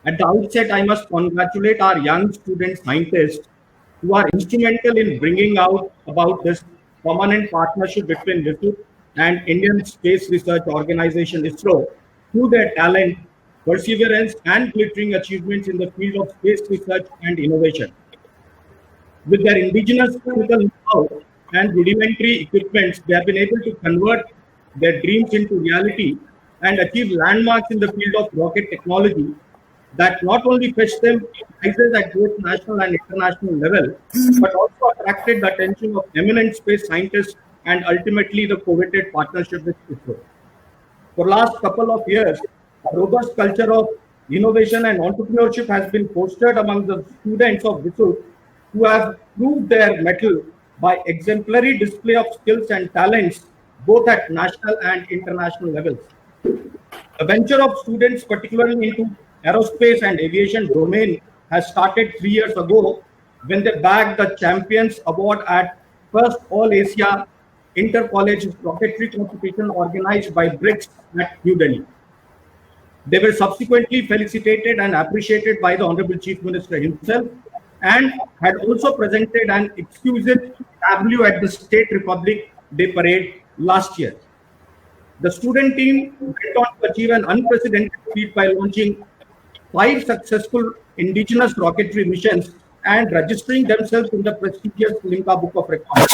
At the outset, I must congratulate our young student scientists who are instrumental in bringing out about this permanent partnership between WISUT and Indian Space Research Organization ISRO through their talent, perseverance, and glittering achievements in the field of space research and innovation. With their indigenous technical know-how and rudimentary equipments, they have been able to convert their dreams into reality and achieve landmarks in the field of rocket technology that not only fetched them prizes at both national and international level, but also attracted the attention of eminent space scientists and ultimately the coveted partnership with ISRO. For last couple of years, a robust culture of innovation and entrepreneurship has been fostered among the students of WISUT who have proved their mettle by exemplary display of skills and talents both at national and international levels. The venture of students, particularly into aerospace and aviation domain, has started 3 years ago when they bagged the Champions Award at first All Asia Inter-College Rocketry Competition organized by BRICS at New Delhi. They were subsequently felicitated and appreciated by the Honorable Chief Minister himself and had also presented an exquisite tableau at the State Republic Day Parade last year. The student team went on to achieve an unprecedented feat by launching 5 successful indigenous rocketry missions and registering themselves in the prestigious Limca Book of Records.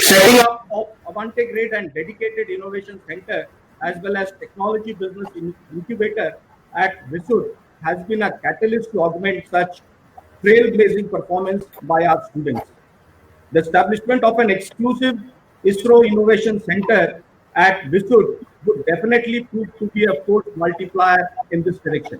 Setting up of Avante Grade and dedicated innovation center as well as technology business incubator at WISUT has been a catalyst to augment such trailblazing performance by our students. The establishment of an exclusive ISRO Innovation Center at WISUT would definitely prove to be a force multiplier in this direction.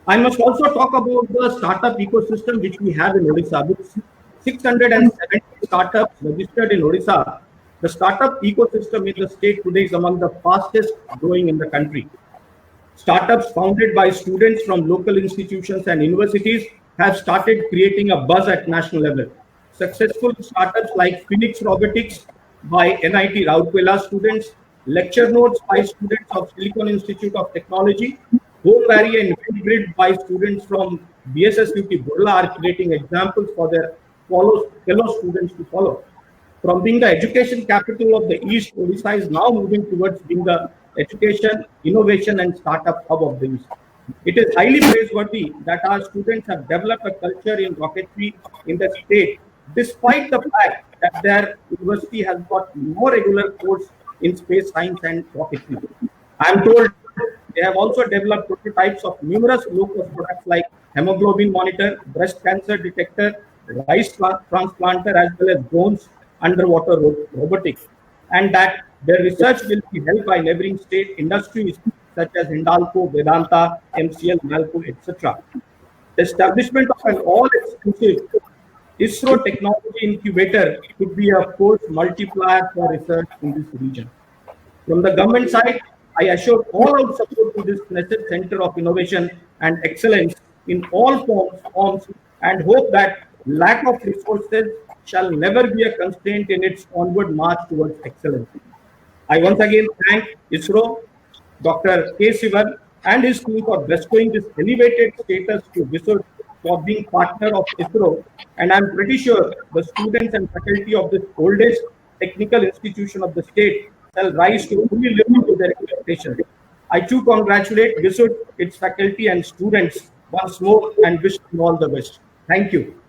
I must also talk about the startup ecosystem which we have in Odisha. With 670 startups registered in Odisha, the startup ecosystem in the state today is among the fastest growing in the country. Startups founded by students from local institutions and universities have started creating a buzz at national level. Successful startups like Phoenix Robotics by NIT Rourkela students, lecture notes by students of Silicon Institute of Technology, Home Barrier and Grid by students from BSSUT Burla are creating examples for their fellow students to follow. From being the education capital of the East, Odisha is now moving towards being the education, innovation, and startup hub of the East. It is highly praiseworthy that our students have developed a culture in rocketry in the state, despite the fact that their university has got no regular course in space science and rocketry. I am told they have also developed prototypes of numerous low-cost products like hemoglobin monitor, breast cancer detector, rice transplanter, as well as drones, underwater robotics, and that their research will be held by neighboring state industries such as Hindalco, Vedanta, MCL, Nalco, etc. The establishment of an all-exclusive ISRO technology incubator could be a force multiplier for research in this region. From the government side, I assure all out support to this Knesset Center of Innovation and Excellence in all forms and hope that lack of resources shall never be a constraint in its onward march towards excellence. I once again thank ISRO, Dr. K. Sivan, and his team for bestowing this elevated status to WISUT for being partner of ISRO, and I'm pretty sure the students and faculty of this oldest technical institution of the state shall rise to fully live up to their expectations. I too congratulate WISUT, its faculty and students once more and wish them all the best. Thank you.